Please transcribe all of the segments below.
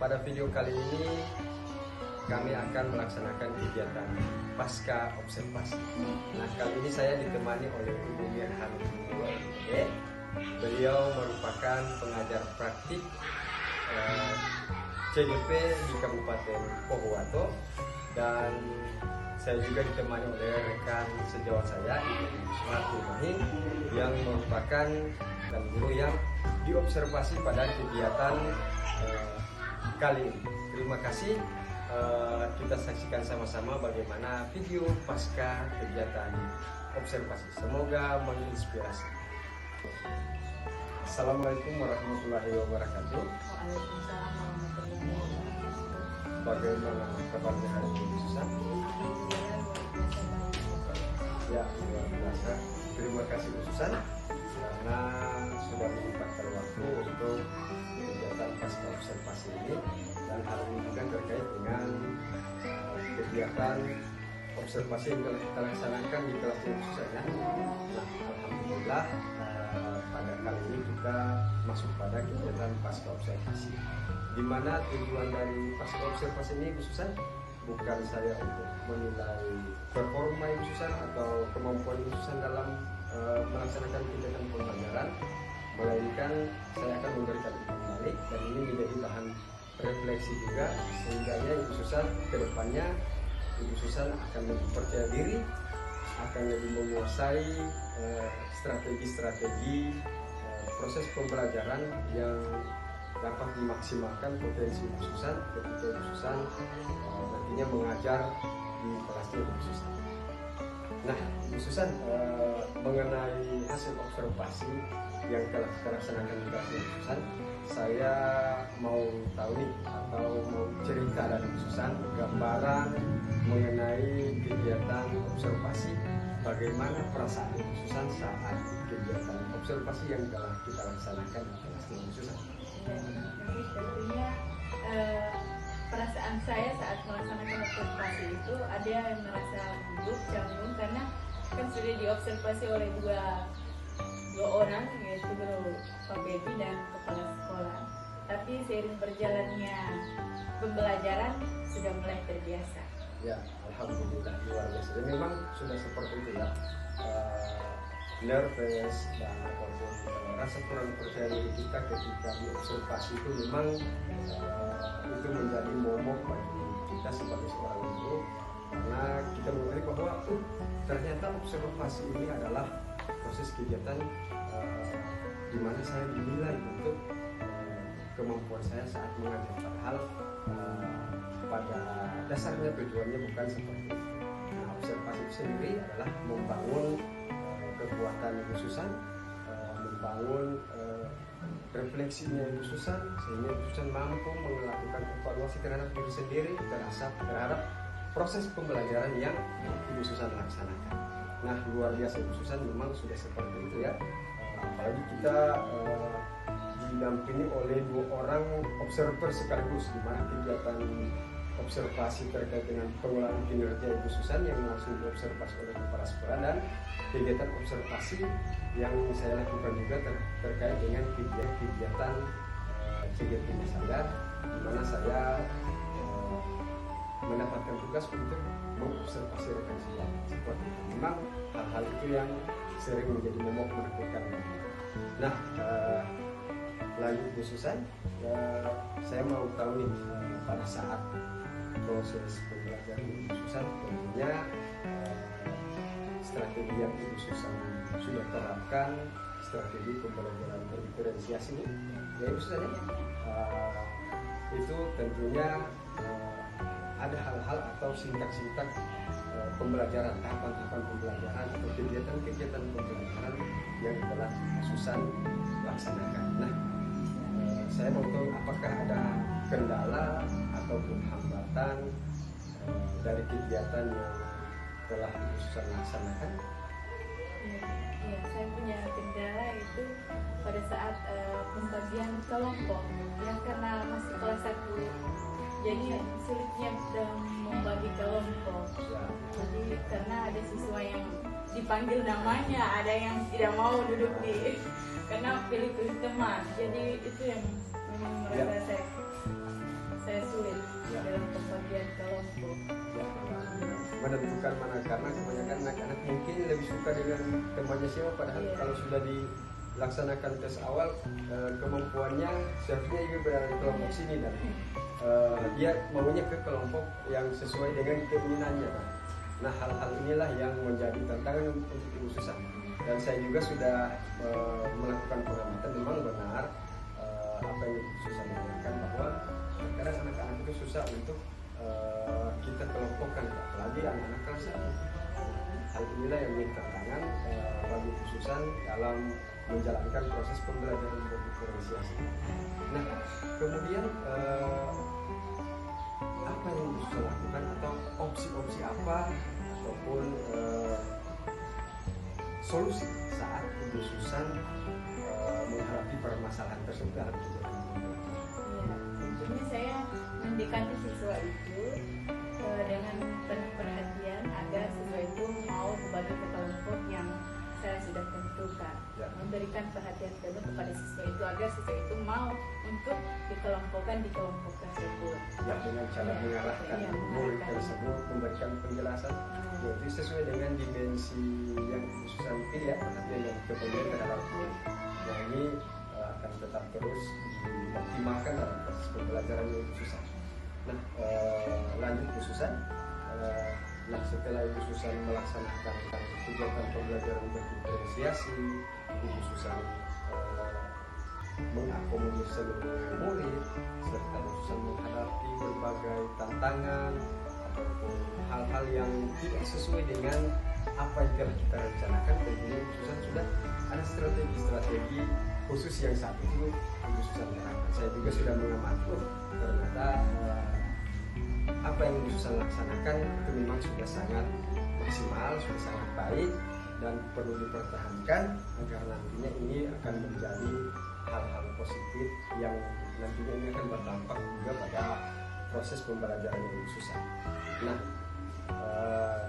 Pada video kali ini kami akan melaksanakan kegiatan pasca observasi. Nah, kali ini saya ditemani oleh Ibu Mirhan. Beliau merupakan pengajar praktik CGP di Kabupaten Pohuwato, dan saya juga ditemani oleh rekan sejawat saya, Ibu Ratu Mahing, yang merupakan guru yang diobservasi pada kegiatan kali ini. Terima kasih. Kita saksikan sama-sama bagaimana video pasca kegiatan observasi. Semoga menginspirasi. Assalamualaikum warahmatullahi wabarakatuh. Waalaikumsalam warahmatullahi wabarakatuh. Bagaimana kabarnya hari ini, Susan? Ya, luar biasa. Terima kasih, Susan, karena sudah menyempatkan waktu untuk kegiatan pasca observasi ini, dan hal ini juga terkait dengan kegiatan observasi yang telah kita laksanakan di kelas Susan. Nah, alhamdulillah pada kali ini kita masuk pada kegiatan pasca observasi, di mana tujuan dari pasca observasi ini, Bu Susan, bukan saya untuk menilai performa Ibu Susan atau kemampuan Ibu Susan dalam melaksanakan kegiatan pembelajaran, melainkan saya akan memberikan umpan balik, dan ini menjadi bahan refleksi juga, sehingga Ibu Susan ke depannya Ibu Susan akan lebih percaya diri, akan lebih menguasai strategi-strategi proses pembelajaran yang dapat dimaksimalkan potensi Ibu Susan ketika Ibu Susan nantinya mengajar di kelasnya Ibu Susan. Nah, Ibu Susan, mengenai hasil observasi yang telah kita laksanakan di kelas Ibu Susan, saya mau tahu nih, atau mau cerita dari Ibu Susan gambaran mengenai kegiatan observasi. Bagaimana perasaan Ibu Susan saat kegiatan observasi yang telah kita laksanakan di kelas Ibu Susan? Tentunya perasaan saya saat melaksanakan observasi itu ada yang merasa gugup, canggung, karena kan sudah diobservasi oleh dua orang, yaitu guru Pak Bebi dan kepala sekolah. Tapi seiring berjalannya pembelajaran sudah mulai terbiasa. Ya, alhamdulillah, luar biasa. Dan memang sudah seperti itu ya, nervous dan ataupun rasa kurang percaya diri kita ketika diobservasi itu memang itu menjadi momok bagi kita sebagai seorang guru, karena kita mengetahui bahwa ternyata observasi ini adalah proses kegiatan di mana saya dinilai untuk kemampuan saya saat mengajar, padahal pada dasarnya tujuannya bukan seperti itu. Nah, observasi itu sendiri adalah membangun kekuatan Ibu Susan, membangun refleksinya Ibu Susan, sehingga Ibu Susan mampu melakukan evaluasi terhadap diri sendiri terhadap proses pembelajaran yang Ibu Susan laksanakan. Nah, luar biasa Ibu Susan, memang sudah seperti itu ya. Apalagi kita didampingi oleh dua orang observer sekaligus, di mana kegiatan observasi terkait dengan pengelolaan kinerja Ibu Susan yang langsung diobservasi oleh kepala sekolah, dan kegiatan observasi yang saya lakukan juga terkait dengan kegiatan CGP saya, di mana saya mendapatkan tugas untuk mengobservasi rekan sejawat seperti itu. Memang hal-hal itu yang sering menjadi momok menakutkan. Nah, lanjut Bu Susan, saya mau tahu nih, pada saat proses pembelajaran Ibu Susan, tentunya strategi yang Ibu Susan sudah terapkan, strategi pembelajaran berdiferensiasi nih, ya Ibu Susan ya, itu tentunya ada hal-hal atau sintak-sintak pembelajaran, tahapan-tahapan pembelajaran atau kegiatan-kegiatan pembelajaran yang telah Susan laksanakan. Nah, saya mau tahu apakah ada kendala ataupun hambatan dari kegiatan yang telah Ibu Susan laksanakan. Ya, saya punya kendala itu pada saat pembagian kelompok, ya, karena masih kelas 1, jadi sulitnya dalam membagi kelompok. Jadi karena ada siswa yang dipanggil namanya, ada yang tidak mau duduk di karena pilih-pilih teman. Jadi itu yang memang merasa saya menentukan mana, karena kebanyakan anak-anak mungkin lebih suka dengan temannya siapa, padahal kalau sudah dilaksanakan tes awal kemampuannya seharusnya juga berada di kelompok sini dan dia maunya ke kelompok yang sesuai dengan keinginannya. Nah, hal-hal inilah yang menjadi tantangan untuk Ibu Susan. Dan saya juga sudah melakukan pengamatan, memang benar apa yang Ibu Susan katakan bahwa kadang anak-anak itu susah untuk kita kelompokkan, apalagi anak-anak kelas 1. Hal inilah yang menjadi tantangan bagi Ibu Susan dalam menjalankan proses pembelajaran berdiferensiasi. Nah, kemudian apa yang Ibu Susan lakukan atau opsi-opsi apa ataupun solusi saat Ibu Susan menghadapi permasalahan tersebut dalam kegiatan? Tentunya saya mendekati siswa itu dengan penuh perhatian agar siswa itu mau berbagi ke kelompok yang saya sudah tentukan. Memberikan perhatian penuh kepada siswa itu agar siswa itu mau untuk dikelompokkan di kelompok tersebut. Ya, dengan cara mengarahkan murid tersebut, memberikan penjelasan yaitu sesuai dengan dimensi yang Susan pilih ya, perhatian dan kepedulian terhadap murid. Nah, ini akan tetap terus dioptimalkan dalam proses pembelajaran Ibu Susan. Nah, lanjut Ibu Susan. Nah, setelah Ibu Susan melaksanakan kegiatan pembelajaran berdiferensiasi, Ibu Susan mengakomodir seluruh murid, serta Ibu Susan menghadapi berbagai tantangan ataupun hal-hal yang tidak sesuai dengan apa yang telah kita rencanakan. Tentunya Ibu Susan sudah ada strategi-strategi khusus yang saat itu Ibu Susan terapkan. Saya juga sudah mengamati, ternyata apa yang Ibu Susan laksanakan itu memang sudah sangat maksimal, sudah sangat baik dan perlu dipertahankan agar nantinya ini akan menjadi hal-hal positif yang nantinya ini akan berdampak juga pada proses pembelajaran Ibu Susan. Nah,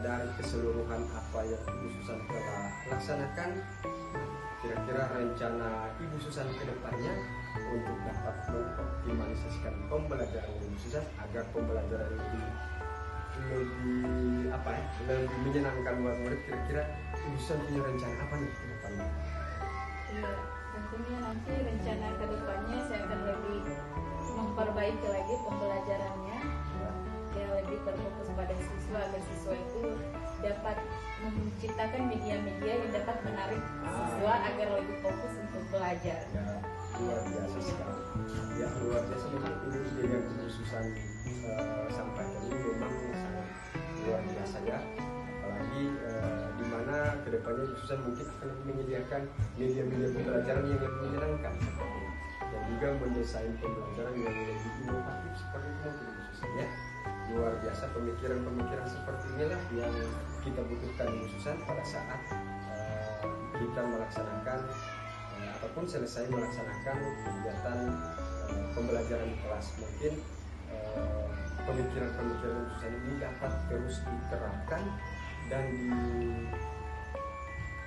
dari keseluruhan apa yang Ibu Susan telah laksanakan, kira-kira rencana Ibu Susan ke depannya untuk dapat mengoptimalisasikan pembelajaran Ibu Susan agar pembelajaran lebih lebih menyenangkan buat murid, kira-kira Ibu Susan punya rencana apa nih ke depannya? Iya, tentunya nanti rencana ke depannya saya akan lebih memperbaiki lagi pembelajarannya, ya lebih terfokus pada siswa agar siswa itu dapat menciptakan media-media yang dapat menarik siswa agar lebih fokus untuk belajar. Ya, luar biasa sekali. Ya, luar biasa. Ini ide yang Ibu Susan sampaikan ini memang sangat luar biasa ya. Apalagi di mana kedepannya Ibu Susan mungkin akan menyediakan media-media pembelajaran yang lebih menyenangkan dan juga mendesain pembelajaran yang lebih inovatif seperti itu mungkin Ibu Susan ya. Luar biasa, pemikiran-pemikiran seperti inilah yang kita butuhkan Ibu Susan pada saat kita melaksanakan ataupun selesai melaksanakan kegiatan pembelajaran di kelas. Mungkin pemikiran-pemikiran Ibu Susan ini dapat terus diterapkan dan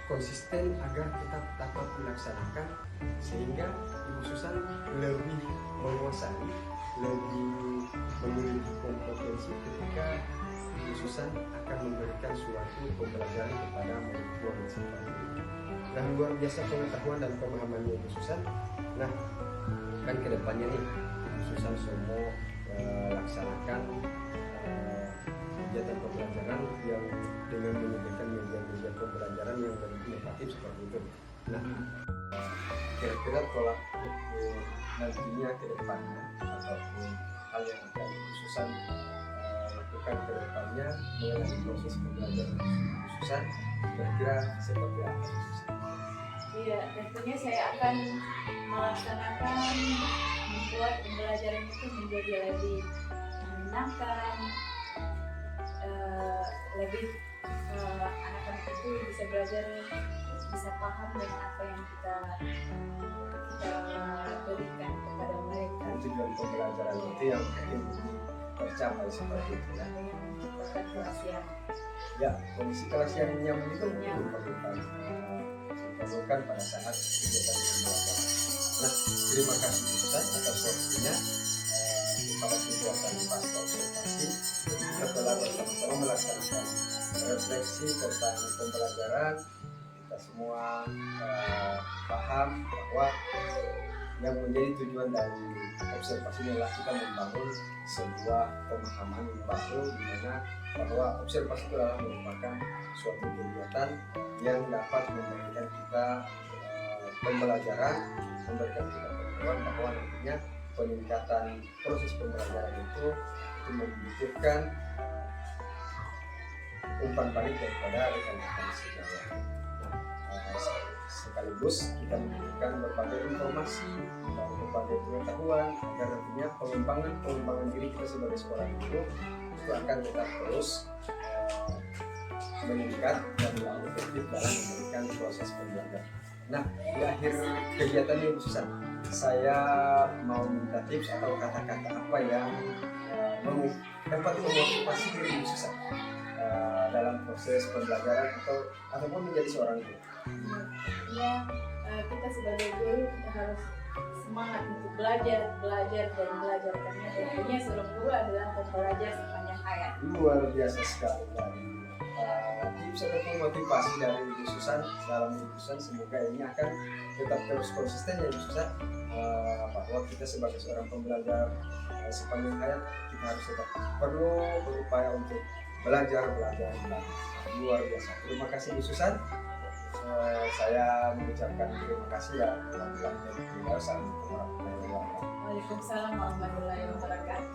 konsisten agar tetap dapat dilaksanakan sehingga Ibu Susan lebih menguasai, lebih memiliki kompetensi ketika Ibu Susan akan memberikan suatu pembelajaran kepada murid-murid seperti ini. Dan luar biasa pengetahuan dan pemahamannya Ibu Susan. Nah, kan kedepannya nih Ibu Susan semua laksanakan kegiatan pembelajaran yang dengan menyediakan media-media pembelajaran yang lebih inovatif seperti itu. Nah, kira-kira tolak ukur nantinya ke depannya ataupun hal yang akan Ibu Susan lakukan ke depannya mengenai proses pembelajaran Ibu Susan, kira-kira seperti apa Ibu Susan? Iya, tentunya saya akan melaksanakan membuat pembelajaran itu menjadi lebih menyenangkan, lebih anak-anak itu bisa belajar, bisa paham dengan apa yang kita berikan kepada mereka. Tujuan pembelajaran itu yang mungkin tercapai seperti itu ya. Menciptakan kelas yang kondisi kelas yang nyaman itu diperlukan pada saat kegiatan pembelajaran. Nah, terima kasih Ustaz atas waktunya kepada kegiatan pasca observasi. kita telah bersama-sama melaksanakan refleksi tentang pembelajaran. Kita semua paham bahwa yang menjadi tujuan dari observasi adalah kita membangun sebuah pemahaman yang baru, di mana bahwa observasi itu adalah merupakan suatu kegiatan yang dapat memberikan kita pembelajaran, memberikan kita pengetahuan bahwa nantinya peningkatan proses pembelajaran itu membutuhkan umpan balik daripada rekan-rekan sejawat. Sekaligus kita membutuhkan berbagai informasi, berbagai pengetahuan agar nantinya pengembangan diri kita sebagai seorang guru itu akan tetap terus meningkat dan lebih efektif dalam memberikan proses pembelajaran. Nah, di akhir kegiatan ini Susan, saya mau minta tips atau kata-kata apa yang dapat memotivasi diri Susan dalam proses pembelajaran ataupun menjadi seorang guru. Ya, kita sebagai guru kita harus semangat untuk belajar karena tentunya seorang guru adalah pembelajar sepanjang hayat. Luar biasa sekali dari tips ataupun motivasi dari Ibu Susan dalam Ibu Susan, semoga ini akan tetap terus konsisten ya Ibu Susan, bahwa kita sebagai seorang pembelajar sepanjang hayat kita harus tetap perlu berupaya untuk belajar. Luar biasa. Terima kasih Ibu Susan. Saya mengucapkan terima kasih dan Assalamualaikum warahmatullahi wabarakatuh. Waalaikumsalam warahmatullahi wabarakatuh.